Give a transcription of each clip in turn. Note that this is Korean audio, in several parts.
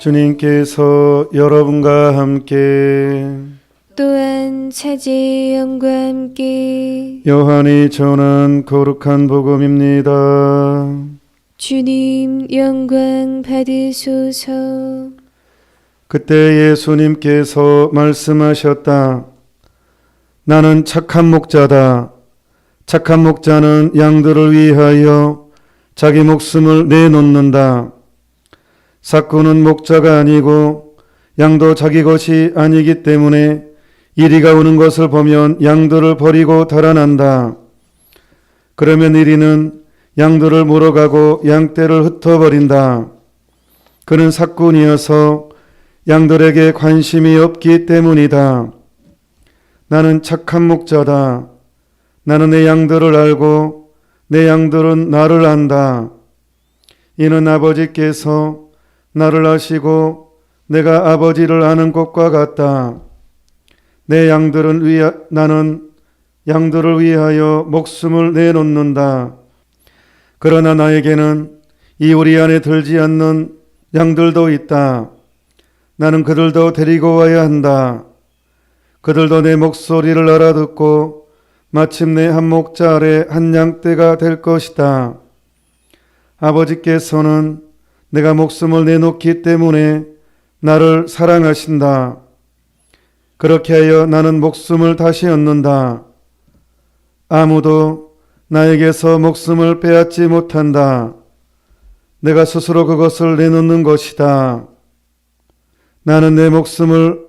주님께서 여러분과 함께 또한 차지의 영과 함께 요한이 전한 거룩한 복음입니다. 주님 영광 받으소서. 그때 예수님께서 말씀하셨다. 나는 착한 목자다. 착한 목자는 양들을 위하여 자기 목숨을 내놓는다. 삭구는 목자가 아니고 양도 자기 것이 아니기 때문에 이리가 오는 것을 보면 양들을 버리고 달아난다. 그러면 이리는 양들을 몰아가고 양떼를 흩어버린다. 그는 삭군이어서 양들에게 관심이 없기 때문이다. 나는 착한 목자다. 나는 내 양들을 알고 내 양들은 나를 안다. 이는 아버지께서 나를 아시고 내가 아버지를 아는 것과 같다. 나는 양들을 위하여 목숨을 내놓는다. 그러나 나에게는 이 우리 안에 들지 않는 양들도 있다. 나는 그들도 데리고 와야 한다. 그들도 내 목소리를 알아듣고 마침내 한 목자 아래 한 양떼가 될 것이다. 아버지께서는 내가 목숨을 내놓기 때문에 나를 사랑하신다. 그렇게 하여 나는 목숨을 다시 얻는다. 아무도 나에게서 목숨을 빼앗지 못한다. 내가 스스로 그것을 내놓는 것이다. 나는 내 목숨을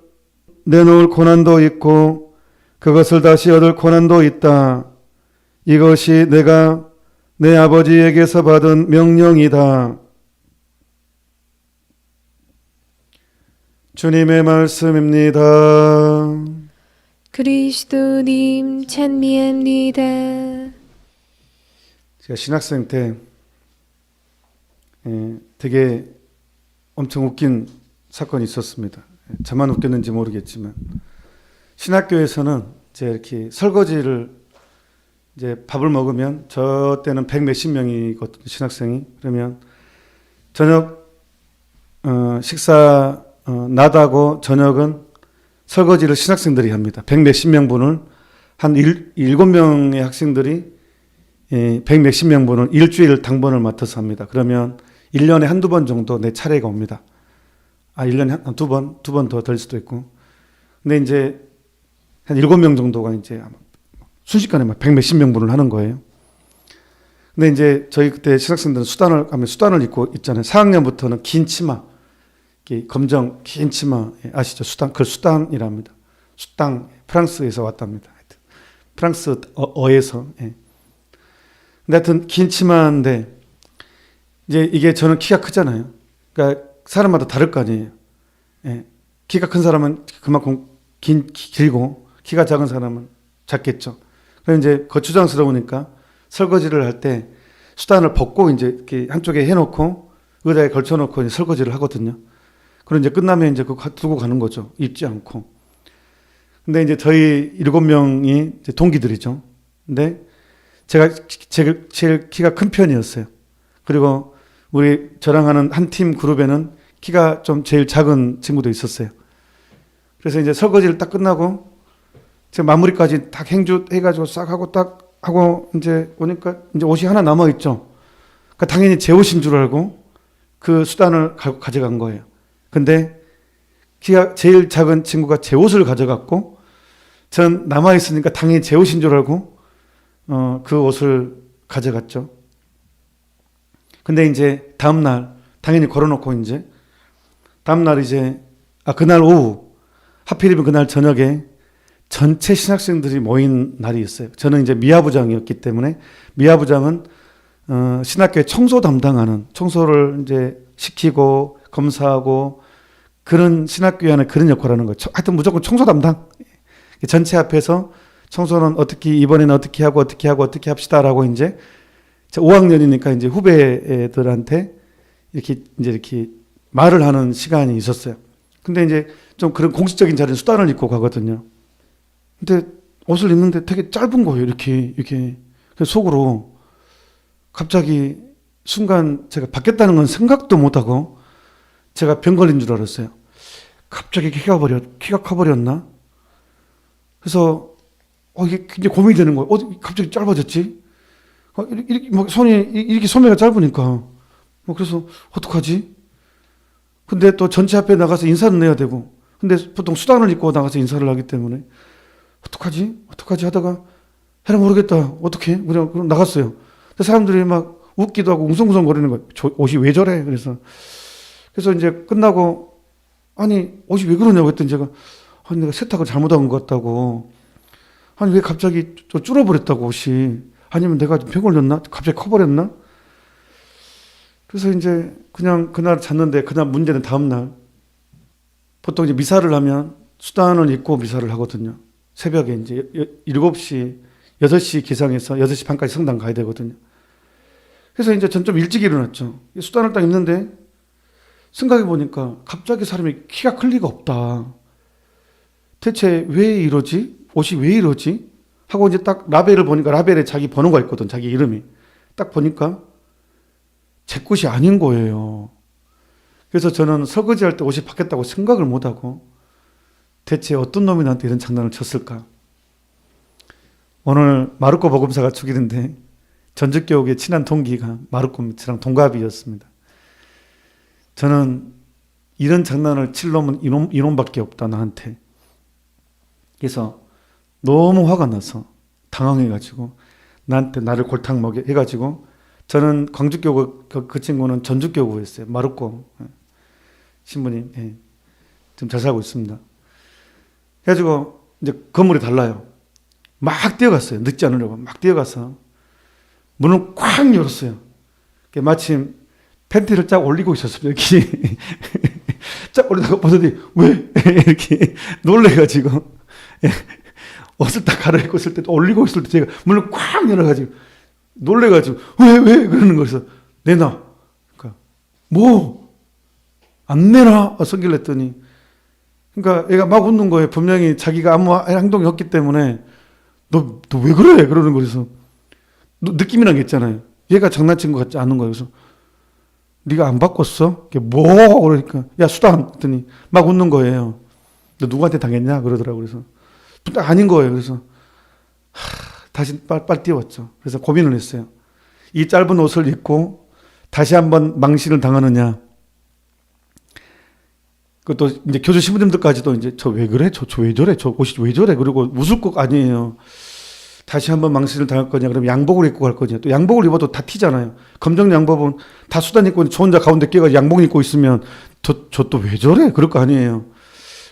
내놓을 고난도 있고 그것을 다시 얻을 고난도 있다. 이것이 내가 내 아버지에게서 받은 명령이다. 주님의 말씀입니다. 그리스도님 찬미합니다. 제가 신학생 때 되게 엄청 웃긴 사건이 있었습니다. 저만 웃겼는지 모르겠지만 신학교에서는 이제 이렇게 설거지를 이제 밥을 먹으면 저 때는 100몇십 명이거든요, 신학생이. 그러면 저녁 식사 낮하고 저녁은 설거지를 신학생들이 합니다. 100몇십 명분을 한 7명의 학생들이 100몇십 명분을 일주일 당번을 맡아서 합니다. 그러면 1년에 한두 번 정도 내 차례가 옵니다. 1년에 두 번 더 될 수도 있고. 근데 이제 한 7명 정도가 이제 순식간에 막 100몇십 명분을 하는 거예요. 근데 이제 저희 그때 신학생들은 수단을 입고 있잖아요. 4학년부터는 긴 치마, 검정 긴 치마 아시죠? 그걸 수단이랍니다. 수당, 프랑스에서 왔답니다. 프랑스어에서. 예. 근데 하여튼 긴 치마인데 이제 이게 저는 키가 크잖아요. 그러니까 사람마다 다를 거 아니에요. 예. 키가 큰 사람은 그만큼 길고 키가 작은 사람은 작겠죠. 그래서 이제 거추장스러우니까 설거지를 할 때 수단을 벗고 이제 이렇게 한쪽에 해놓고 의자에 걸쳐놓고 이제 설거지를 하거든요. 그리고 이제 끝나면 이제 그거 두고 가는 거죠. 입지 않고. 근데 이제 저희 7명이 이제 동기들이죠. 근데 제가 제일 키가 큰 편이었어요. 그리고 저랑 하는 한 팀 그룹에는 키가 좀 제일 작은 친구도 있었어요. 그래서 이제 설거지를 딱 끝나고 제가 마무리까지 딱 행주해가지고 싹 하고 딱 하고 이제 오니까 이제 옷이 하나 남아있죠. 그러니까 당연히 제 옷인 줄 알고 그 수단을 가져간 거예요. 근데 키가 제일 작은 친구가 제 옷을 가져갔고 전 남아있으니까 당연히 제 옷인 줄 알고 그 옷을 가져갔죠. 근데 이제 다음날 당연히 걸어놓고 이제 다음날 이제 그날 오후 하필이면 그날 저녁에 전체 신학생들이 모인 날이 있어요. 저는 이제 미화부장이었기 때문에 미화부장은 신학교에 청소 담당하는 청소를 이제 시키고 검사하고 그런 신학교에 하는 그런 역할을 하는 거죠. 하여튼 무조건 청소 담당. 전체 앞에서 청소는 이번에는 어떻게 하고 어떻게 합시다라고 이제 5학년이니까 이제 후배들한테 이렇게 말을 하는 시간이 있었어요. 근데 이제 좀 그런 공식적인 자리는 수단을 입고 가거든요. 근데 옷을 입는데 되게 짧은 거예요. 이렇게. 그래서 속으로 갑자기 순간 제가 받겠다는 건 생각도 못하고 제가 병 걸린 줄 알았어요. 갑자기 키가 커버렸나? 그래서 이게 굉장히 고민이 되는 거예요. 갑자기 짧아졌지? 이렇게 막 손이 이렇게 소매가 짧으니까 그래서 어떡하지? 근데 또 전체 앞에 나가서 인사는 해야 되고, 근데 보통 수단을 입고 나가서 인사를 하기 때문에 어떡하지 하다가 해라 모르겠다. 어떡해? 그럼 나갔어요. 근데 사람들이 막 웃기도 하고 웅성웅성 거리는 거예요. 옷이 왜 저래? 그래서 이제 끝나고 아니 옷이 왜 그러냐고 했더니 제가 아니 내가 세탁을 잘못한 것 같다고. 아니 왜 갑자기 줄어버렸다고 옷이. 아니면 내가 병 걸렸나? 갑자기 커버렸나? 그래서 이제 그냥 그날 잤는데 그날 문제는 다음날 보통 이제 미사를 하면 수단을 입고 미사를 하거든요. 새벽에 이제 7시, 6시 기상해서 6시 반까지 성당 가야 되거든요. 그래서 이제 전 좀 일찍 일어났죠. 수단을 딱 입는데 생각해 보니까 갑자기 사람이 키가 클 리가 없다. 대체 왜 이러지? 옷이 왜 이러지? 하고 이제 딱 라벨을 보니까 라벨에 자기 번호가 있거든. 자기 이름이. 딱 보니까 제 것이 아닌 거예요. 그래서 저는 설거지할 때 옷이 바뀌었다고 생각을 못하고 대체 어떤 놈이 나한테 이런 장난을 쳤을까? 오늘 마르코 복음사가 축일인데 전주교육의 친한 동기가 마르코 저랑 동갑이었습니다. 저는 이런 장난을 칠 놈은 이놈밖에 없다 나한테. 그래서 너무 화가 나서 당황해가지고 나를 골탕 먹여 해가지고 저는 광주교구 그 친구는 전주교구였어요. 마르코 신부님, 예. 지금 잘 살고 있습니다. 해가지고 이제 건물이 달라요. 막 뛰어갔어요. 늦지 않으려고 막 뛰어가서 문을 쾅 열었어요. 마침 팬티를 쫙 올리고 있었습니다. 여기 쫙 올리다가 보더니 왜 이렇게 놀래가지고 옷을 딱 갈아입고 있을 때 또 올리고 있을 때 제가 문을 쾅 열어가지고 놀래가지고 왜 그러는 거여서 내놔. 그러니까 뭐 안 내놔 성질 냈더니 그러니까 얘가 막 웃는 거예요. 분명히 자기가 아무 행동이 없기 때문에 너 왜 그래? 그러는 거여서 느낌이란 게 있잖아요. 얘가 장난친 것 같지 않은 거예요. 그래서 네가 안 바꿨어? 뭐? 그러니까 야 수단 했더니 막 웃는 거예요. 너 누구한테 당했냐? 그러더라고. 그래서 딱 아닌 거예요. 그래서 다시 빨리 뛰어왔죠. 그래서 고민을 했어요. 이 짧은 옷을 입고 다시 한번 망신을 당하느냐. 그것도 이제 교주 신부님들까지도 이제 저 왜 그래? 저 왜 저래? 저 옷이 왜 저래? 그리고 웃을 것 아니에요. 다시 한번 망신을 당할 거냐? 그럼 양복을 입고 갈 거냐? 또 양복을 입어도 다 튀잖아요. 검정 양복은 다 수단 입고 저 혼자 가운데 끼어가지고 양복 입고 있으면 저 또 왜 저래? 그럴 거 아니에요.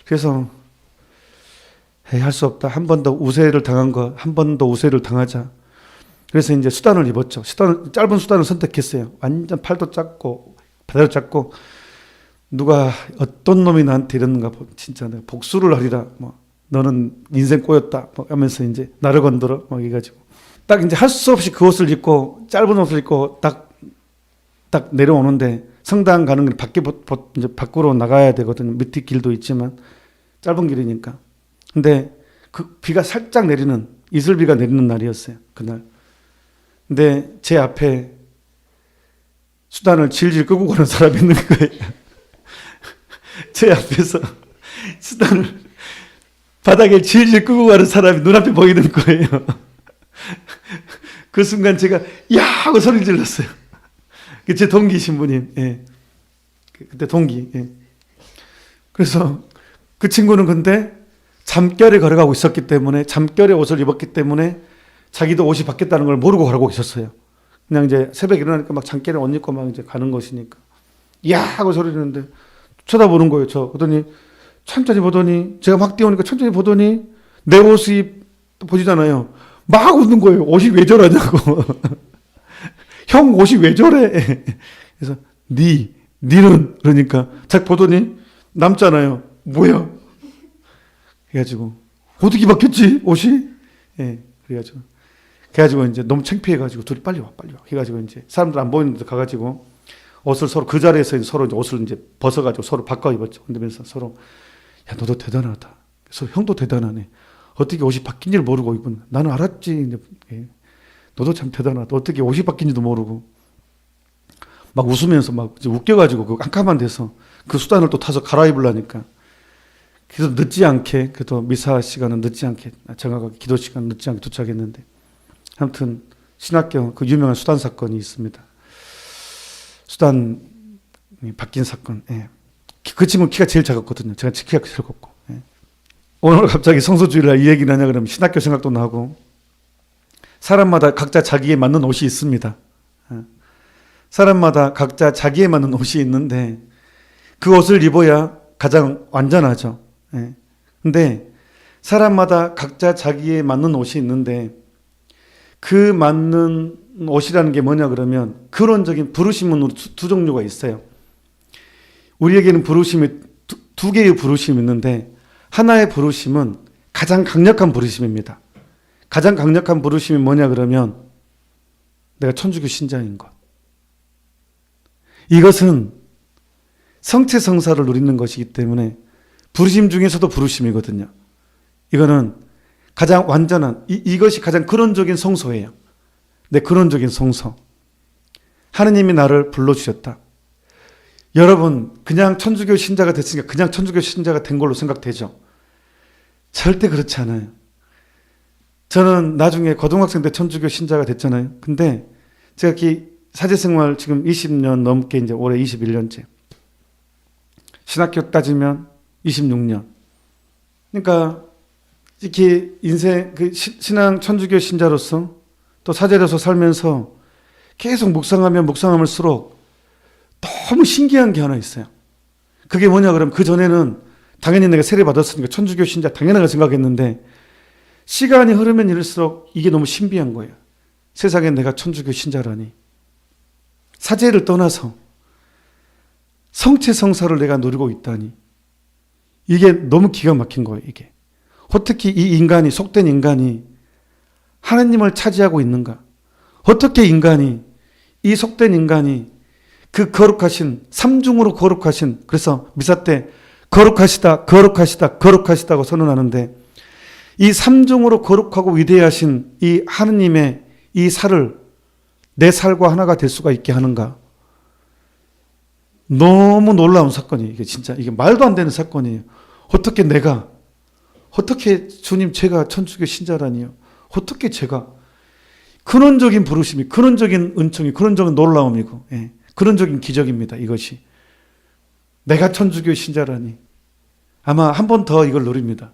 그래서 할 수 없다. 한 번 더 우세를 당한 거, 한 번 더 우세를 당하자. 그래서 이제 수단을 입었죠. 짧은 수단을 선택했어요. 완전 팔도 짧고 바다도 짧고 누가 어떤 놈이 나한테 이러는가 진짜 내가 복수를 하리라. 뭐 너는 인생 꼬였다. 뭐 하면서 이제 나를 건드려 막 해가지고 딱 이제 할 수 없이 그 옷을 입고 짧은 옷을 입고 딱 내려오는데 성당 가는 길 이제 밖으로 나가야 되거든요. 밑에 길도 있지만 짧은 길이니까. 근데 그 비가 살짝 내리는 이슬비가 내리는 날이었어요. 그날. 근데 제 앞에 수단을 질질 끄고 가는 사람이 있는 거예요. 제 앞에서 수단을 바닥에 질질 끄고 가는 사람이 눈앞에 보이는 거예요. 그 순간 제가 야 하고 소리 질렀어요. 제 동기 신부님. 예. 그때 동기. 예. 그래서 그 친구는 근데 잠결에 걸어가고 있었기 때문에 잠결에 옷을 입었기 때문에 자기도 옷이 바뀌었다는 걸 모르고 걸어가고 있었어요. 그냥 이제 새벽에 일어나니까 막 잠결에 옷 입고 막 이제 가는 것이니까 야 하고 소리 지르는데 쳐다보는 거예요. 그러더니 천천히 보더니 제가 막 뛰어오니까 천천히 보더니 내 옷이 보지잖아요. 막 웃는 거예요. 옷이 왜 저러냐고. 형 옷이 왜 저래? 그래서 니는 그러니까 딱 보더니 남잖아요. 뭐야? 그래가지고 어떻게 바뀌었지 옷이? 예, 그래가지고 이제 너무 창피해가지고 둘이 빨리 와. 해가지고 이제 사람들 안 보이는데 가가지고 옷을 서로 그 자리에서 서로 이제 옷을 이제 벗어가지고 서로 바꿔 입었죠. 그러면서 서로 야 너도 대단하다. 그래서 형도 대단하네. 어떻게 옷이 바뀐지를 모르고 입은 나는 알았지. 이제, 예. 너도 참 대단하다. 어떻게 옷이 바뀐지도 모르고 막 웃으면서 막 웃겨가지고 그 깜깜한 데서 그 수단을 또 타서 갈아입으려니까. 그래서 늦지 않게, 그래도 미사 시간은 늦지 않게, 정확하게 기도 시간은 늦지 않게 도착했는데, 아무튼 신학교 그 유명한 수단 사건이 있습니다. 수단이 바뀐 사건. 예. 그 친구 키가 제일 작았거든요. 제가 키가 제일 컸고. 예. 오늘 갑자기 성소주일날 이 얘기를 하냐 그러면 신학교 생각도 나고, 사람마다 각자 자기에 맞는 옷이 있습니다. 예. 사람마다 각자 자기에 맞는 옷이 있는데 그 옷을 입어야 가장 완전하죠. 예. 근데 사람마다 각자 자기에 맞는 옷이 있는데 그 맞는 옷이라는 게 뭐냐 그러면 근원적인 부르심은 두 종류가 있어요. 우리에게는 부르심이 두 개의 부르심이 있는데 하나의 부르심은 가장 강력한 부르심입니다. 가장 강력한 부르심이 뭐냐 그러면 내가 천주교 신자인 것. 이것은 성체성사를 누리는 것이기 때문에 부르심 중에서도 부르심이거든요. 이거는 가장 완전한 이것이 가장 근원적인 성소예요. 내 근원적인 성소. 하느님이 나를 불러주셨다. 여러분 그냥 천주교 신자가 됐으니까 그냥 천주교 신자가 된 걸로 생각되죠. 절대 그렇지 않아요. 저는 나중에 고등학생 때 천주교 신자가 됐잖아요. 근데 제가 이렇게 사제생활 지금 20년 넘게 이제 올해 21년째. 신학교 따지면 26년. 그러니까 이렇게 인생 그 신앙 천주교 신자로서 또 사제로서 살면서 계속 묵상하면 묵상할수록 너무 신기한 게 하나 있어요. 그게 뭐냐 그러면 그 전에는 당연히 내가 세례 받았으니까 천주교 신자 당연하게 생각했는데 시간이 흐르면 이럴수록 이게 너무 신비한 거예요. 세상에 내가 천주교 신자라니. 사제를 떠나서 성체성사를 내가 누리고 있다니. 이게 너무 기가 막힌 거예요. 이게 어떻게 이 인간이 속된 인간이 하나님을 차지하고 있는가? 어떻게 인간이 이 속된 인간이 그 거룩하신 삼중으로 거룩하신 그래서 미사 때 거룩하시다 거룩하시다 거룩하시다고 선언하는데 이 삼중으로 거룩하고 위대하신 이 하느님의 이 살을 내 살과 하나가 될 수가 있게 하는가? 너무 놀라운 사건이에요. 이게 진짜 이게 말도 안 되는 사건이에요. 어떻게 주님 제가 천주교 신자라니요? 어떻게 제가 근원적인 부르심이 근원적인 은총이 근원적인 놀라움이고 근원적인 기적입니다. 이것이 내가 천주교 신자라니 아마 한 번 더 이걸 누립니다.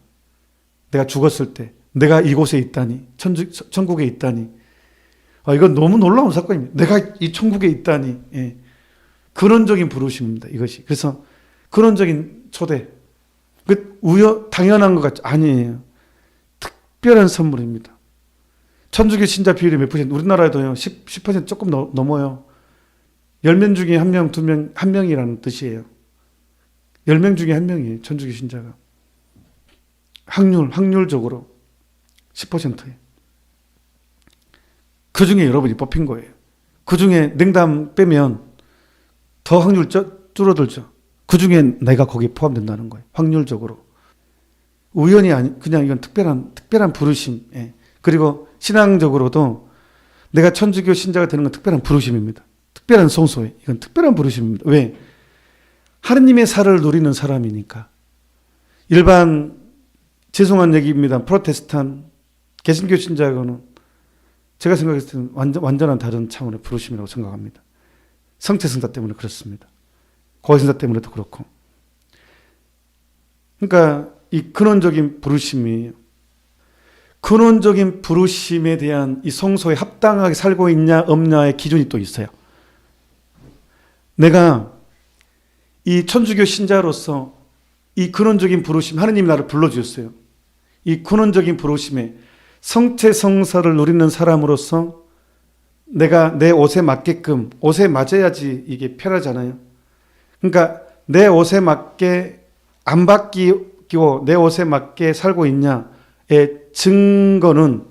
내가 죽었을 때 내가 이곳에 있다니 천국에 있다니 이건 너무 놀라운 사건입니다. 내가 이 천국에 있다니 근원적인 부르심입니다. 이것이 그래서 근원적인 초대 당연한 것 같죠? 아니에요. 특별한 선물입니다. 천주교 신자 비율이 몇 퍼센트? 우리나라에도요 10% 조금 넘어요. 10명 중에 1명, 2명, 1명이라는 뜻이에요. 10명 중에 1명이에요. 천주교 신자가. 확률적으로 10%예요. 그 중에 여러분이 뽑힌 거예요. 그 중에 냉담 빼면 더 확률 줄어들죠. 그 중에 내가 거기에 포함된다는 거예요. 확률적으로. 우연이 아니, 그냥 이건 특별한 부르심. 그리고 신앙적으로도 내가 천주교 신자가 되는 건 특별한 부르심입니다. 특별한 성소에. 이건 특별한 부르심입니다. 왜? 하느님의 살을 누리는 사람이니까. 일반, 죄송한 얘기입니다. 프로테스탄, 개신교 신자하고는 제가 생각했을 때는 완전한 다른 차원의 부르심이라고 생각합니다. 성체성사 때문에 그렇습니다. 고해성사 때문에도 그렇고. 그러니까 이 근원적인 부르심이 근원적인 부르심에 대한 이 성소에 합당하게 살고 있냐 없냐의 기준이 또 있어요. 내가 이 천주교 신자로서 이 근원적인 부르심, 하느님이 나를 불러주셨어요. 이 근원적인 부르심에 성체성사를 누리는 사람으로서 내가 내 옷에 맞게끔, 옷에 맞아야지 이게 편하잖아요. 그러니까 내 옷에 맞게 안 바뀌고 내 옷에 맞게 살고 있냐의 증명은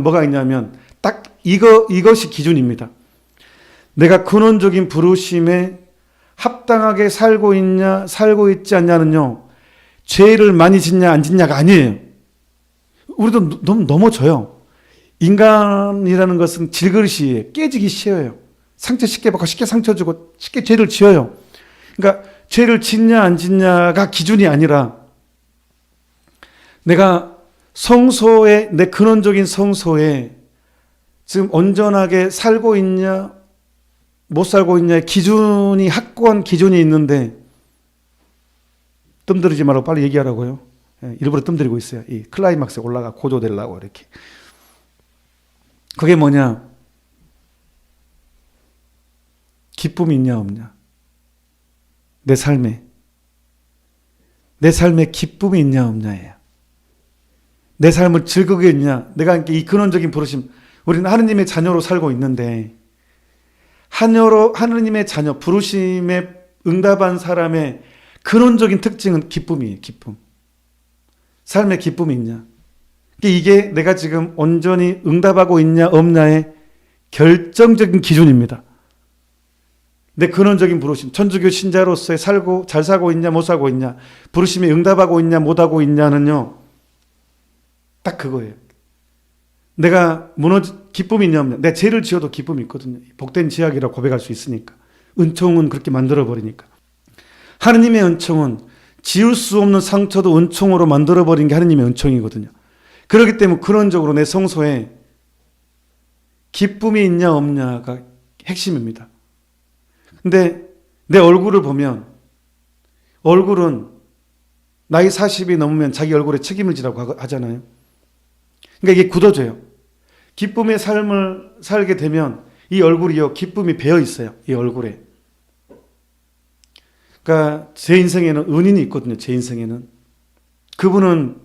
뭐가 있냐면 딱 이것이 기준입니다. 내가 근원적인 부르심에 합당하게 살고 있냐, 살고 있지 않냐는요, 죄를 많이 짓냐, 안 짓냐가 아니에요. 우리도 너무 넘어져요. 인간이라는 것은 질그릇이에요. 깨지기 쉬워요. 상처 쉽게 받고 쉽게 상처 주고 쉽게 죄를 지어요. 그러니까 죄를 짓냐 안 짓냐가 기준이 아니라 내가 성소에, 내 근원적인 성소에 지금 온전하게 살고 있냐 못 살고 있냐의 기준이, 확고한 기준이 있는데 뜸들이지 말고 빨리 얘기하라고요. 일부러 뜸들이고 있어요. 이 클라이막스에 올라가 고조되려고 이렇게. 그게 뭐냐? 기쁨이 있냐 없냐? 내 삶에 기쁨이 있냐 없냐예요. 내 삶을 즐거게 했냐? 내가 이 근원적인 부르심, 우리는 하느님의 자녀로 살고 있는데 하느님의 자녀, 부르심에 응답한 사람의 근원적인 특징은 기쁨이에요. 기쁨. 삶에 기쁨이 있냐? 이게 내가 지금 온전히 응답하고 있냐 없냐의 결정적인 기준입니다. 내 근원적인 부르심, 천주교 신자로서의 잘 살고 있냐 못 살고 있냐, 부르심에 응답하고 있냐 못하고 있냐는요, 딱 그거예요. 내가 기쁨이 있냐 없냐. 내 죄를 지어도 기쁨이 있거든요. 복된 지약이라고 고백할 수 있으니까. 은총은 그렇게 만들어버리니까. 하느님의 은총은 지울 수 없는 상처도 은총으로 만들어버린 게 하느님의 은총이거든요. 그렇기 때문에 근원적으로 내 성소에 기쁨이 있냐 없냐가 핵심입니다. 근데 내 얼굴을 보면, 얼굴은 나이 40이 넘으면 자기 얼굴에 책임을 지라고 하잖아요. 그러니까 이게 굳어져요. 기쁨의 삶을 살게 되면 이 얼굴이요, 기쁨이 배어 있어요. 이 얼굴에. 그러니까 제 인생에는 은인이 있거든요. 제 인생에는. 그분은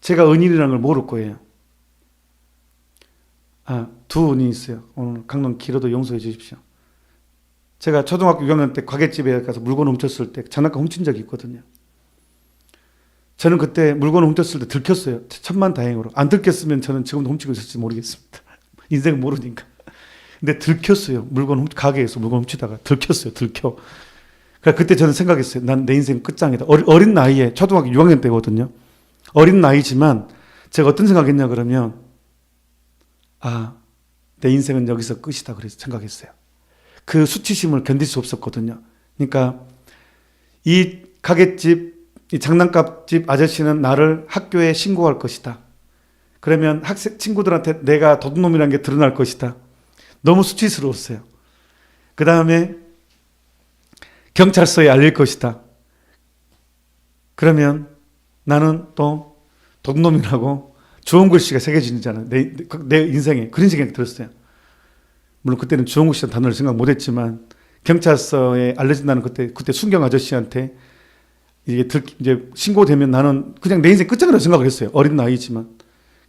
제가 은인이라는 걸 모를 거예요. 두 은인이 있어요. 오늘 강론 길어도 용서해 주십시오. 제가 초등학교 6학년 때 가게집에 가서 물건 훔쳤을 때 장난감 훔친 적이 있거든요. 저는 그때 물건을 훔쳤을 때 들켰어요. 천만다행으로. 안 들켰으면 저는 지금도 훔치고 있을지 모르겠습니다. 인생 모르니까. 근데 들켰어요. 가게에서 물건 훔치다가 들켰어요. 그러니까 그때 저는 생각했어요. 난 내 인생 끝장이다. 어린 나이에, 초등학교 6학년 때거든요. 어린 나이지만 제가 어떤 생각했냐 그러면, 내 인생은 여기서 끝이다. 그래서 생각했어요. 그 수치심을 견딜 수 없었거든요. 그러니까 이 가게집, 이 장난감집 아저씨는 나를 학교에 신고할 것이다. 그러면 친구들한테 내가 도둑놈이라는 게 드러날 것이다. 너무 수치스러웠어요. 그 다음에 경찰서에 알릴 것이다. 그러면 나는 또 도둑놈이라고 좋은 글씨가 새겨지잖아요. 내 인생에. 그런 생각이 들었어요. 물론 그때는 주홍구 씨라는 단어를 생각 못했지만 경찰서에 알려진다는 그때 순경 아저씨한테 이제 신고되면 나는 그냥 내 인생 끝장이라고 생각을 했어요. 어린 나이지만.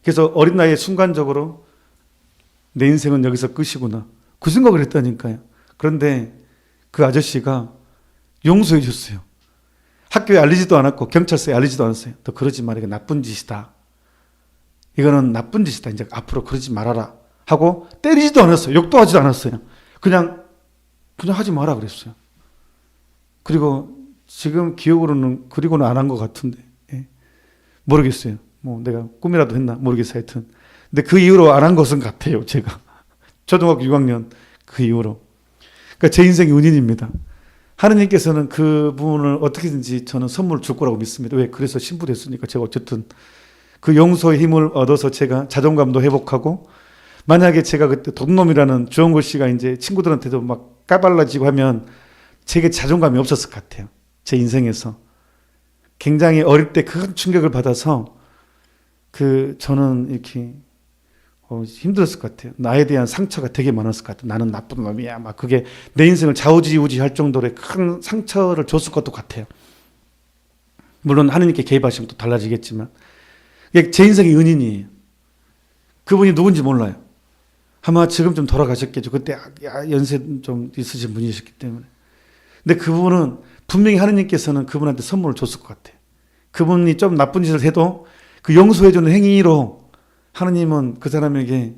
그래서 어린 나이에 순간적으로 내 인생은 여기서 끝이구나. 그 생각을 했다니까요. 그런데 그 아저씨가 용서해 줬어요. 학교에 알리지도 않았고 경찰서에 알리지도 않았어요. 너 그러지 마라. 이거 나쁜 짓이다. 이거는 나쁜 짓이다. 이제 앞으로 그러지 말아라. 하고 때리지도 않았어요. 욕도 하지도 않았어요. 그냥 하지 마라 그랬어요. 그리고 지금 기억으로는 그리고는 안 한 것 같은데 모르겠어요. 뭐 내가 꿈이라도 했나 모르겠어요. 하여튼 근데 그 이후로 안 한 것은 같아요. 제가 초등학교 6학년 그 이후로. 그러니까 제 인생의 은인입니다. 하느님께서는 그분을 어떻게든지 저는 선물을 줄 거라고 믿습니다. 왜? 그래서 신부됐으니까. 제가 어쨌든 그 용서의 힘을 얻어서 제가 자존감도 회복하고, 만약에 제가 그때 도둑놈이라는 주홍글 씨가 이제 친구들한테도 막 까발라지고 하면 제게 자존감이 없었을 것 같아요. 제 인생에서. 굉장히 어릴 때 큰 충격을 받아서 저는 이렇게 힘들었을 것 같아요. 나에 대한 상처가 되게 많았을 것 같아요. 나는 나쁜 놈이야. 막 그게 내 인생을 좌우지우지할 정도로 큰 상처를 줬을 것도 같아요. 물론 하느님께 개입하시면 또 달라지겠지만 제 인생의 은인이에요. 그분이 누군지 몰라요. 아마 지금 좀 돌아가셨겠죠. 그때 연세 좀 있으신 분이셨기 때문에. 근데 그분은 분명히 하느님께서는 그분한테 선물을 줬을 것 같아요. 그분이 좀 나쁜 짓을 해도 그 용서해주는 행위로 하느님은 그 사람에게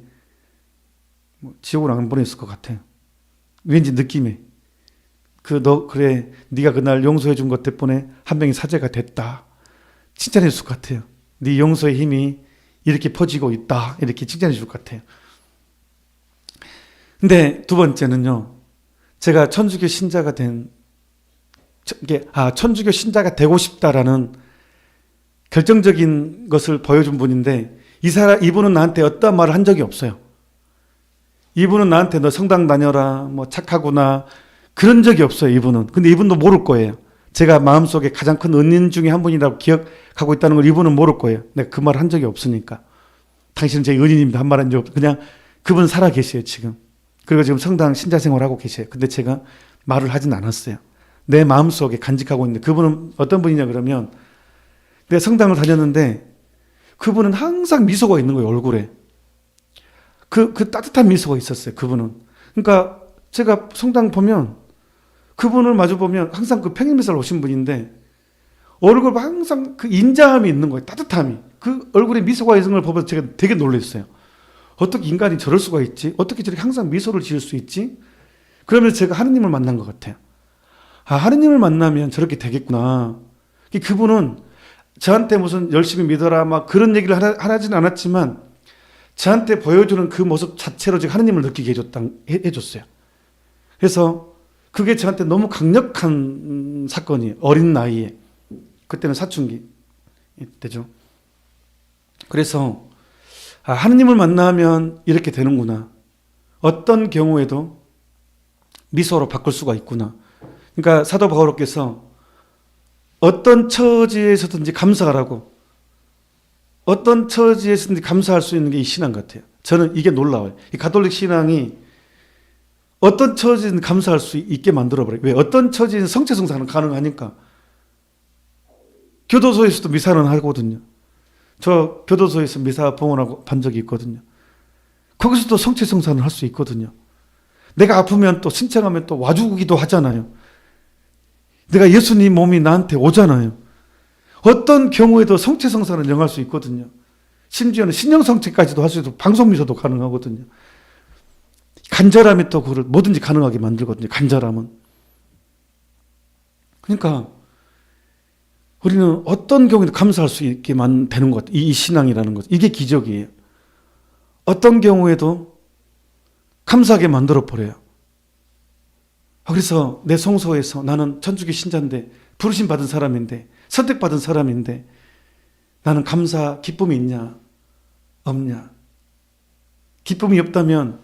지옥으로 안 보냈을 것 같아요. 왠지 느낌에. 그래, 네가 그날 용서해준 것 덕분에 한 명이 사죄가 됐다. 칭찬해 줄 것 같아요. 네 용서의 힘이 이렇게 퍼지고 있다. 이렇게 칭찬해 줄 것 같아요. 근데 두 번째는요. 제가 천주교 신자가 된 이게 천주교 신자가 되고 싶다라는 결정적인 것을 보여준 분인데 이분은 나한테 어떠한 말을 한 적이 없어요. 이분은 나한테 너 성당 다녀라, 뭐 착하구나 그런 적이 없어요. 이분은. 근데 이분도 모를 거예요. 제가 마음속에 가장 큰 은인 중에 한 분이라고 기억하고 있다는 걸 이분은 모를 거예요. 내가 그 말을 한 적이 없으니까. 당신은 제 은인입니다. 한 말 한 적 없어요. 그냥 그분 살아 계세요, 지금. 그리고 지금 성당 신자 생활하고 계세요. 근데 제가 말을 하진 않았어요. 내 마음속에 간직하고 있는데 그분은 어떤 분이냐 그러면 내가 성당을 다녔는데 그분은 항상 미소가 있는 거예요, 얼굴에. 그 따뜻한 미소가 있었어요, 그분은. 그러니까 제가 성당 보면 그분을 마주 보면 항상 그 평행미사를 오신 분인데 얼굴 항상 그 인자함이 있는 거예요, 따뜻함이. 그 얼굴에 미소가 있는 걸 보면서 제가 되게 놀랐어요. 어떻게 인간이 저럴 수가 있지? 어떻게 저렇게 항상 미소를 지을 수 있지? 그러면서 제가 하느님을 만난 것 같아요. 하느님을 만나면 저렇게 되겠구나. 그분은 저한테 무슨 열심히 믿어라 막 그런 얘기를 하진 않았지만 저한테 보여주는 그 모습 자체로 제가 하느님을 느끼게 해줬어요. 그래서 그게 저한테 너무 강력한 사건이에요. 어린 나이에. 그때는 사춘기 때죠. 그래서 하느님을 만나면 이렇게 되는구나. 어떤 경우에도 미소로 바꿀 수가 있구나. 그러니까 사도 바울께서 어떤 처지에서든지 감사하라고, 어떤 처지에서든지 감사할 수 있는 게 이 신앙 같아요. 저는 이게 놀라워요. 이 가톨릭 신앙이 어떤 처지든 감사할 수 있게 만들어버려요. 왜? 어떤 처지는 성체성사는 가능하니까. 교도소에서도 미사는 하거든요. 저 교도소에서 미사 봉헌하고 반 적이 있거든요. 거기서도 성체성사는 할 수 있거든요. 내가 아프면 또 신청하면 또 와주기도 하잖아요. 내가 예수님 몸이 나한테 오잖아요. 어떤 경우에도 성체성사는 영할 수 있거든요. 심지어는 신령성체까지도 할 수 있고 방송미소도 가능하거든요. 간절함이 또 그걸 뭐든지 가능하게 만들거든요. 간절함은. 그러니까 우리는 어떤 경우에도 감사할 수 있게 되는 것 같아요. 이 신앙이라는 것. 이게 기적이에요. 어떤 경우에도 감사하게 만들어버려요. 그래서 내 성소에서 나는 천주교 신자인데 부르심 받은 사람인데 선택받은 사람인데 나는 감사, 기쁨이 있냐? 없냐? 기쁨이 없다면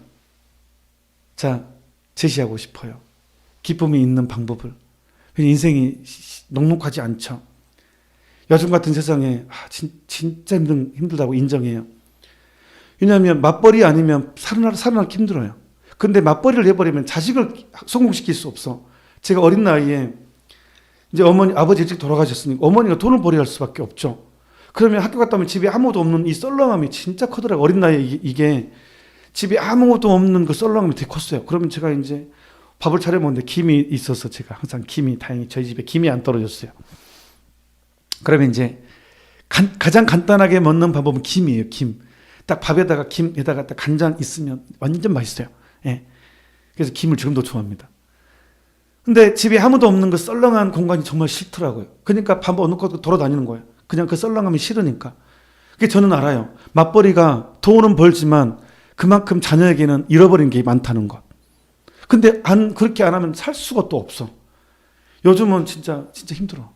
자, 제시하고 싶어요. 기쁨이 있는 방법을. 인생이 녹록하지 않죠. 요즘 같은 세상에 진짜 힘들다고 인정해요. 왜냐하면 맞벌이 아니면 살아나기 힘들어요. 근데 맞벌이를 해버리면 자식을 성공시킬 수 없어. 제가 어린 나이에 이제 아버지 일찍 돌아가셨으니까 어머니가 돈을 벌여야 할 수밖에 없죠. 그러면 학교 갔다 오면 집에 아무것도 없는 이 썰렁함이 진짜 크더라고요. 어린 나이에 이게 집에 아무것도 없는 그 썰렁함이 되게 컸어요. 그러면 제가 이제 밥을 차려 먹는데 김이 있어서 제가 항상 다행히 저희 집에 김이 안 떨어졌어요. 그러면 이제 가장 간단하게 먹는 방법은 김이에요. 김. 딱 밥에다가 김에다가 딱 간장 있으면 완전 맛있어요. 예. 그래서 김을 지금도 좋아합니다. 근데 집에 아무도 없는 그 썰렁한 공간이 정말 싫더라고요. 그러니까 밥 넣고 돌아다니는 거예요. 그냥 그 썰렁함이 싫으니까. 그게 저는 알아요. 맞벌이가 돈은 벌지만 그만큼 자녀에게는 잃어버린 게 많다는 것. 근데 그렇게 안 하면 살 수가 또 없어. 요즘은 진짜 힘들어.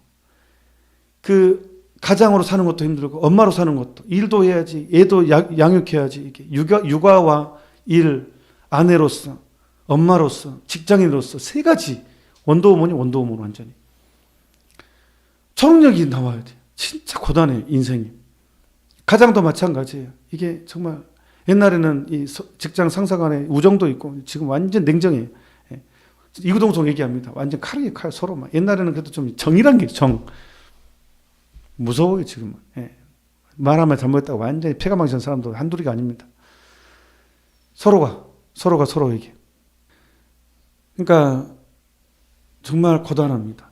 그 가장으로 사는 것도 힘들고 엄마로 사는 것도 일도 해야지, 애도 양육해야지. 이게 육아와 일, 아내로서, 엄마로서, 직장인으로서 세 가지 원더우먼 완전히. 초능력이 나와야 돼. 진짜 고단해 인생이. 가장도 마찬가지예요. 이게 정말 옛날에는 이 직장 상사 간에 우정도 있고 지금 완전 냉정해요. 예. 이구동성 얘기합니다. 완전 칼이에요, 칼 서로 막. 옛날에는 그래도 좀 정이란 게 정. 무서워요 지금은. 예. 말하면 잘못했다고 완전히 폐가망신한 사람도 한둘이가 아닙니다. 서로가 서로에게. 그러니까 정말 고단합니다.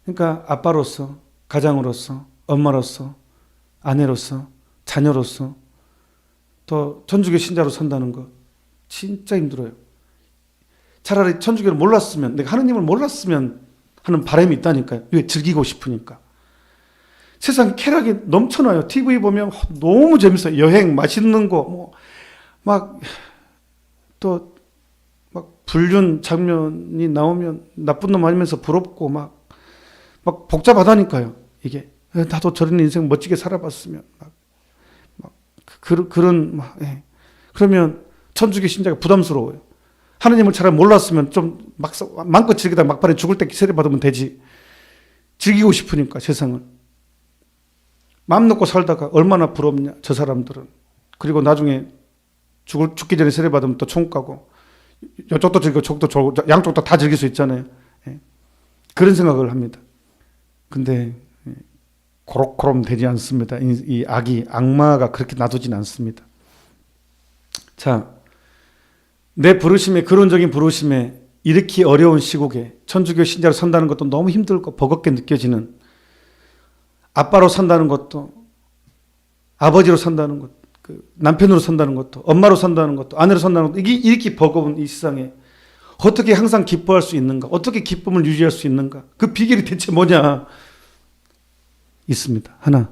그러니까 아빠로서, 가장으로서, 엄마로서, 아내로서, 자녀로서, 또 천주교 신자로 산다는 거 진짜 힘들어요. 차라리 천주교를 몰랐으면, 내가 하느님을 몰랐으면 하는 바람이 있다니까요. 왜? 즐기고 싶으니까. 세상 쾌락이 넘쳐나요. TV 보면 너무 재밌어요. 여행, 맛있는 거, 또 불륜 장면이 나오면 나쁜 놈 아니면서 부럽고 막 복잡하다니까요. 이게 나도 저런 인생 멋지게 살아봤으면 그런 예. 그러면 천주교 신자가 부담스러워요. 하나님을 잘 몰랐으면 좀 마음껏 즐기다 막판에 죽을 때 세례 받으면 되지. 즐기고 싶으니까 세상을. 마음 놓고 살다가 얼마나 부럽냐 저 사람들은. 그리고 나중에 죽기 전에 세례 받으면 또 천국 가고 이쪽도 즐기고 저쪽도 즐기고 양쪽도 다 즐길 수 있잖아요. 예. 그런 생각을 합니다. 근데 고록고록 되지 않습니다. 이 악마가 그렇게 놔두진 않습니다. 자, 내 부르심에, 근원적인 부르심에 이렇게 어려운 시국에 천주교 신자로 산다는 것도 너무 힘들고 버겁게 느껴지는, 아빠로 산다는 것도, 아버지로 산다는 것, 남편으로 산다는 것도, 엄마로 산다는 것도, 아내로 산다는 것도, 이게 이렇게 버거운 이 세상에 어떻게 항상 기뻐할 수 있는가? 어떻게 기쁨을 유지할 수 있는가? 그 비결이 대체 뭐냐? 있습니다. 하나,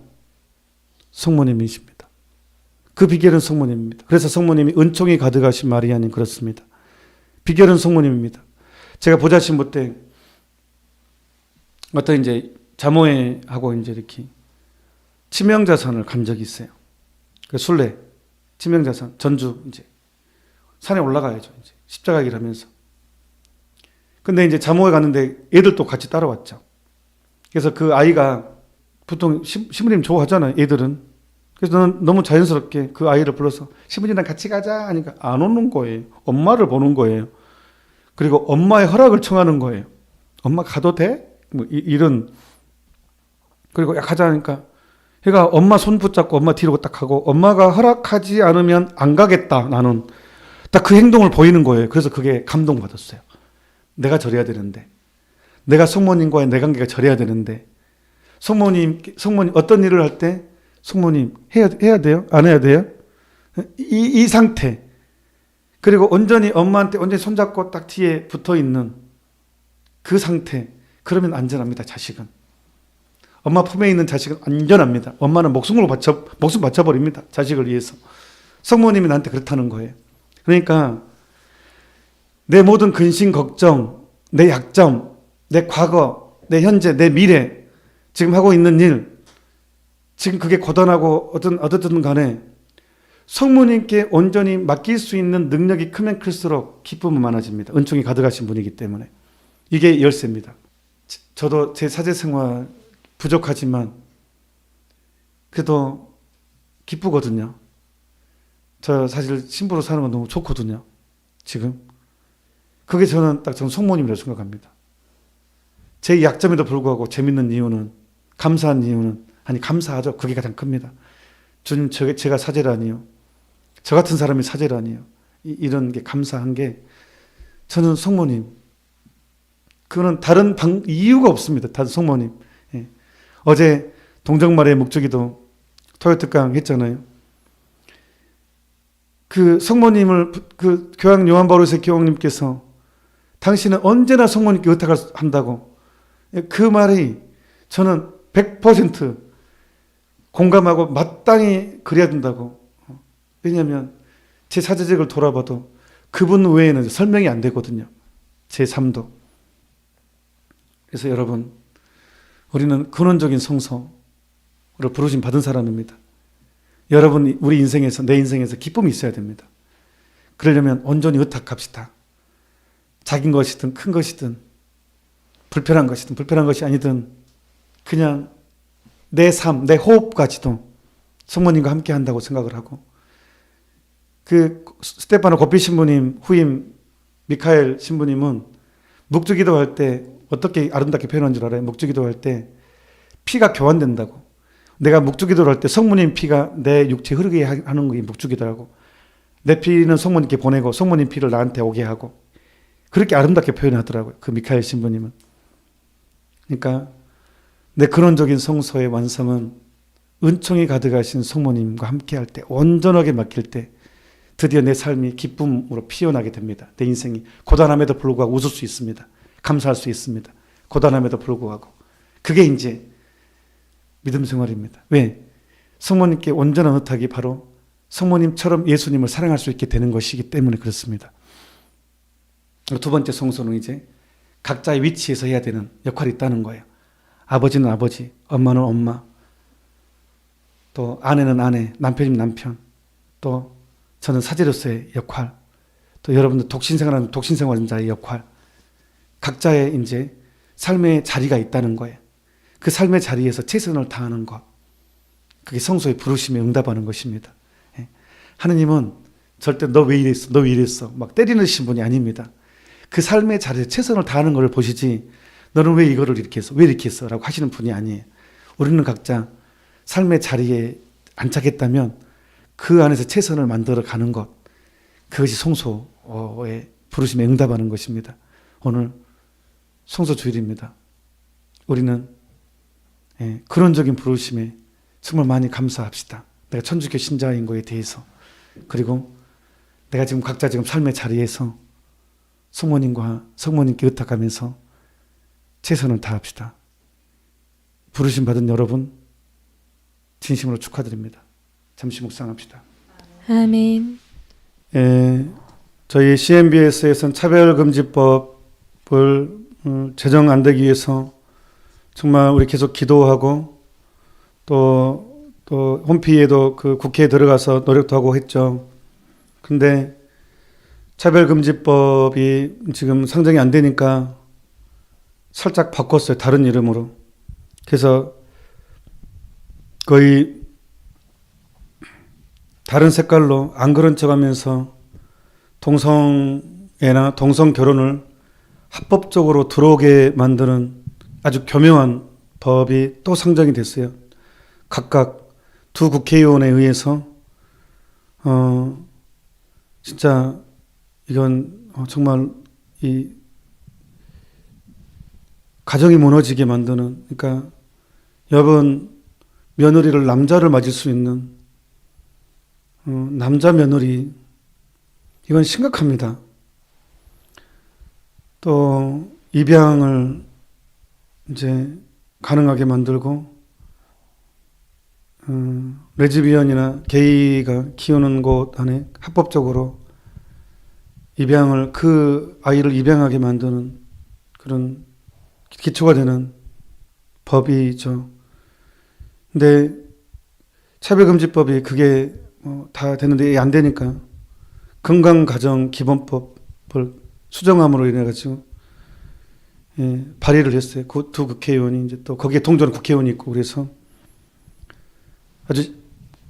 성모님이십니다. 그 비결은 성모님입니다. 그래서 성모님이 은총이 가득하신 마리아님 그렇습니다. 비결은 성모님입니다. 제가 보좌신부 때 어떤 이제 자모회 하고 이제 이렇게 치명자산을 간 적이 있어요. 그 순례, 치명자산, 전주 이제 산에 올라가야죠. 이제 십자가 길 하면서. 근데 이제 자모회 갔는데 애들도 같이 따라왔죠. 그래서 그 아이가 보통 시부님 좋아하잖아요. 애들은. 그래서 저는 너무 자연스럽게 그 아이를 불러서 시부님이랑 같이 가자 하니까 안 오는 거예요. 엄마를 보는 거예요. 그리고 엄마의 허락을 청하는 거예요. 엄마 가도 돼? 뭐 이런. 그리고 야 가자 하니까 얘가 엄마 손 붙잡고 엄마 뒤로 딱 하고 엄마가 허락하지 않으면 안 가겠다 나는. 딱 그 행동을 보이는 거예요. 그래서 그게 감동받았어요. 내가 저래야 되는데. 내가 성모님과의 내 관계가 저래야 되는데. 성모님 어떤 일을 할 때 성모님 해야 돼요? 안 해야 돼요? 이 상태. 그리고 온전히 엄마한테 온전히 손잡고 딱 뒤에 붙어 있는 그 상태. 그러면 안전합니다, 자식은. 엄마 품에 있는 자식은 안전합니다. 엄마는 목숨 바쳐버립니다, 자식을 위해서. 성모님이 나한테 그렇다는 거예요. 그러니까 내 모든 근심, 걱정, 내 약점, 내 과거, 내 현재, 내 미래, 지금 하고 있는 일, 지금 그게 고단하고 어떻든 간에 성모님께 온전히 맡길 수 있는 능력이 크면 클수록 기쁨은 많아집니다. 은총이 가득하신 분이기 때문에. 이게 열쇠입니다. 저도 제 사제생활 부족하지만 그래도 기쁘거든요. 저 사실 신부로 사는 건 너무 좋거든요. 지금. 그게 저는 성모님이라고 생각합니다. 제 약점에도 불구하고 재밌는 이유는, 감사한 이유는, 감사하죠. 그게 가장 큽니다. 주님, 제가 사제라니요. 저 같은 사람이 사제라니요. 이런 게 감사한 게, 저는 성모님. 그거는 다른 이유가 없습니다. 다른 성모님. 예. 어제 동정말의 묵주기도 토요특강 했잖아요. 그 성모님을, 그 교황 요한 바울 2세 교황님께서 당신은 언제나 성모님께 의탁한다고. 그 말이 저는 100% 공감하고 마땅히 그래야 된다고. 왜냐하면 제 사제직을 돌아봐도 그분 외에는 설명이 안 되거든요. 제 삶도. 그래서 여러분, 우리는 근원적인 성소를 부르심 받은 사람입니다. 여러분, 우리 인생에서, 내 인생에서 기쁨이 있어야 됩니다. 그러려면 온전히 의탁합시다. 작은 것이든 큰 것이든 불편한 것이든 불편한 것이 아니든 그냥 내 삶, 내 호흡까지도 성모님과 함께 한다고 생각을 하고, 그 스테파노 고피 신부님 후임 미카엘 신부님은 묵주기도 할 때 어떻게 아름답게 표현한 줄 알아요? 묵주기도 할 때 피가 교환된다고. 내가 묵주기도를 할 때 성모님 피가 내 육체에 흐르게 하는 게 묵주기도라고. 내 피는 성모님께 보내고 성모님 피를 나한테 오게 하고. 그렇게 아름답게 표현하더라고요. 그 미카엘 신부님은. 그러니까 내 근원적인 성소의 완성은 은총이 가득하신 성모님과 함께 할 때, 온전하게 맡길 때 드디어 내 삶이 기쁨으로 피어나게 됩니다. 내 인생이 고단함에도 불구하고 웃을 수 있습니다. 감사할 수 있습니다. 고단함에도 불구하고. 그게 이제 믿음 생활입니다. 왜? 성모님께 온전한 의탁이 바로 성모님처럼 예수님을 사랑할 수 있게 되는 것이기 때문에 그렇습니다. 두 번째 성소는 이제 각자의 위치에서 해야 되는 역할이 있다는 거예요. 아버지는 아버지, 엄마는 엄마, 또 아내는 아내, 남편이면 남편, 또 저는 사제로서의 역할, 또 여러분들 독신생활하는 독신생활자의 역할, 각자의 이제 삶의 자리가 있다는 거예요. 그 삶의 자리에서 최선을 다하는 것, 그게 성소의 부르심에 응답하는 것입니다. 예. 하느님은 절대 너 왜 이랬어, 너 왜 이랬어 막 때리는 분이 아닙니다. 그 삶의 자리에 최선을 다하는 것을 보시지, 너는 왜 이거를 이렇게 했어, 왜 이렇게 했어 라고 하시는 분이 아니에요. 우리는 각자 삶의 자리에 안착했다면 그 안에서 최선을 만들어 가는 것, 그것이 성소의 부르심에 응답하는 것입니다. 오늘 성소 주일입니다. 우리는 그런적인 부르심에 정말 많이 감사합시다. 내가 천주교 신자인 거에 대해서, 그리고 내가 지금 각자 지금 삶의 자리에서 성모님께 의탁하면서 최선을 다합시다. 부르심 받은 여러분 진심으로 축하드립니다. 잠시 묵상합시다. 아멘. 저희 CNBS에서는 차별금지법을 제정 안 되기 위해서 정말 우리 계속 기도하고 또 홈피에도 그 국회에 들어가서 노력도 하고 했죠. 근데 차별금지법이 지금 상정이 안 되니까 살짝 바꿨어요. 다른 이름으로. 그래서 거의 다른 색깔로 안 그런 척 하면서 동성애나 동성 결혼을 합법적으로 들어오게 만드는 아주 교묘한 법이 또 상정이 됐어요. 각각 두 국회의원에 의해서 진짜 이건 정말 이 가정이 무너지게 만드는, 그러니까 여분 며느리를 남자를 맞을 수 있는 남자 며느리, 이건 심각합니다. 또 입양을 이제 가능하게 만들고 레즈비언이나 게이가 키우는 곳 안에 합법적으로 입양을, 그 아이를 입양하게 만드는 그런 기초가 되는 법이죠. 근데 차별금지법이 그게 다 되는데 안 되니까 건강가정기본법을 수정함으로 인해 가지고 발의를 했어요. 그 두 국회의원이 이제 또 거기에 동조하는 국회의원이 있고, 그래서 아주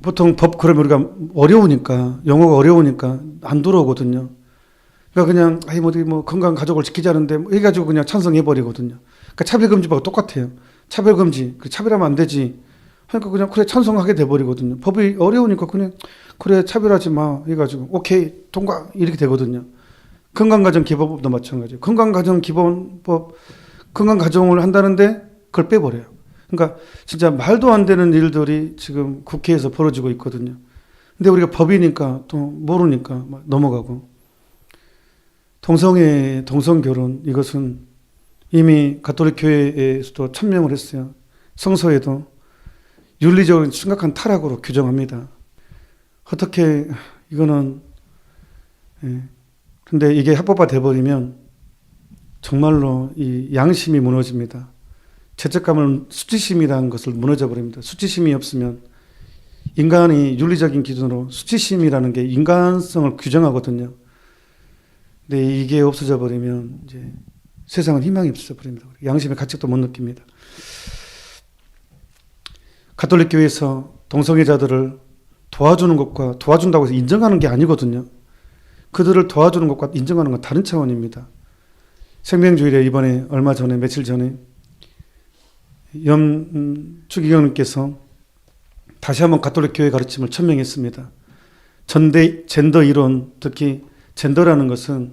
보통 법 그러면 우리가 어려우니까, 영어가 어려우니까 안 들어오거든요. 그러니까 그냥 뭐 건강 가족을 지키자는데 뭐 해가지고 그냥 찬성해 버리거든요. 그러니까 차별금지법과 똑같아요. 차별금지, 차별하면 안 되지. 그러니까 그냥 그래 찬성하게 돼 버리거든요. 법이 어려우니까 그냥 그래 차별하지 마 해가지고 오케이 통과 이렇게 되거든요. 건강가정기본법도 마찬가지예요. 건강가정기본법, 건강가정을 한다는데 그걸 빼버려요. 그러니까 진짜 말도 안 되는 일들이 지금 국회에서 벌어지고 있거든요. 근데 우리가 법이니까 또 모르니까 넘어가고. 동성애, 동성결혼, 이것은 이미 가톨릭 교회에서도 천명을 했어요. 성서에도 윤리적인 심각한 타락으로 규정합니다. 어떻게 이거는, 근데 이게 합법화 돼버리면 정말로 이 양심이 무너집니다. 죄책감을, 수치심이라는 것을 무너져 버립니다. 수치심이 없으면, 인간이 윤리적인 기준으로 수치심이라는 게 인간성을 규정하거든요. 근데 이게 없어져 버리면 이제 세상은 희망이 없어져 버립니다. 양심의 가책도 못 느낍니다. 가톨릭 교회에서 동성애자들을 도와주는 것과 도와준다고 해서 인정하는 게 아니거든요. 그들을 도와주는 것과 인정하는 건 다른 차원입니다. 생명주일에 이번에 얼마 전에, 며칠 전에 추기경님께서 다시 한번 가톨릭 교회 가르침을 천명했습니다. 젠더 이론, 특히 젠더라는 것은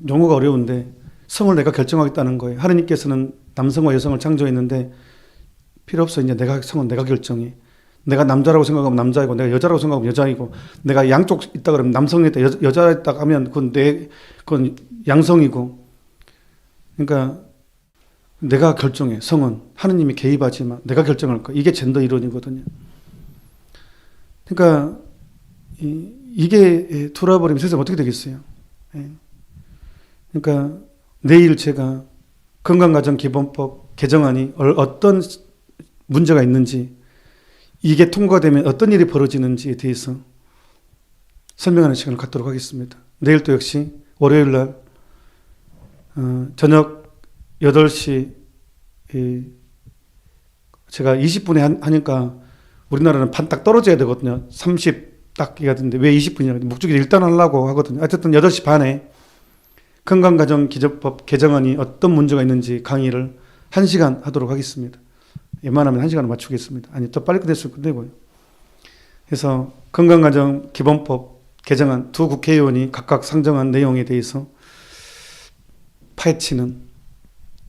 용어가 어려운데 성을 내가 결정하겠다는 거예요. 하느님께서는 남성과 여성을 창조했는데 필요 없어. 이제 성은 내가 결정해. 내가 남자라고 생각하면 남자이고, 내가 여자라고 생각하면 여자이고, 내가 양쪽 있다 그러면 남성이 있다, 여자 있다 하면 그건 양성이고. 그러니까 내가 결정해. 성은 하느님이 개입하지 마. 내가 결정할 거야. 이게 젠더 이론이거든요. 그러니까 이게 돌아버리면 세상 어떻게 되겠어요? 그러니까 내일 제가 건강가정기본법 개정안이 어떤 문제가 있는지, 이게 통과되면 어떤 일이 벌어지는지에 대해서 설명하는 시간을 갖도록 하겠습니다. 내일 또 역시 월요일 날 저녁 8시 제가 20분에 하니까 우리나라는 반 딱 떨어져야 되거든요. 30 딱 해야 되는데 왜 20분이냐. 목적이 일단 하려고 하거든요. 어쨌든 8시 반에 건강가정기저법 개정안이 어떤 문제가 있는지 강의를 1시간 하도록 하겠습니다. 웬만하면 1시간을 맞추겠습니다. 아니, 더 빨리 끝냈으면 끝내고요. 그래서 건강가정기본법 개정안 두 국회의원이 각각 상정한 내용에 대해서 파헤치는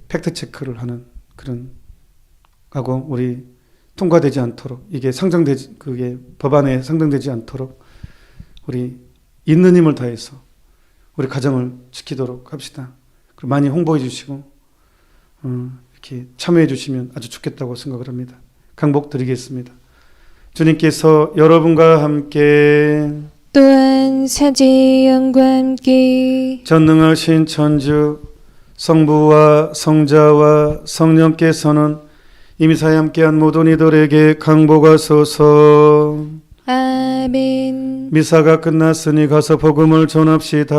팩트체크를 하는 그런 하고, 우리 통과되지 않도록, 이게 그게 법안에 상정되지 않도록 우리 있는 힘을 다해서 우리 가정을 지키도록 합시다. 그리고 많이 홍보해 주시고 이렇게 참여해 주시면 아주 좋겠다고 생각을 합니다. 강복 드리겠습니다. 주님께서 여러분과 함께 또한 사제의 영과 함께 전능하신 천주 성부와 성자와 성령께서는 이미 사에 함께한 모든 이들에게 강복하소서. 아멘. 미사가 끝났으니 가서 복음을 전합시다.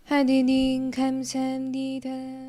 하느님 감사합니다.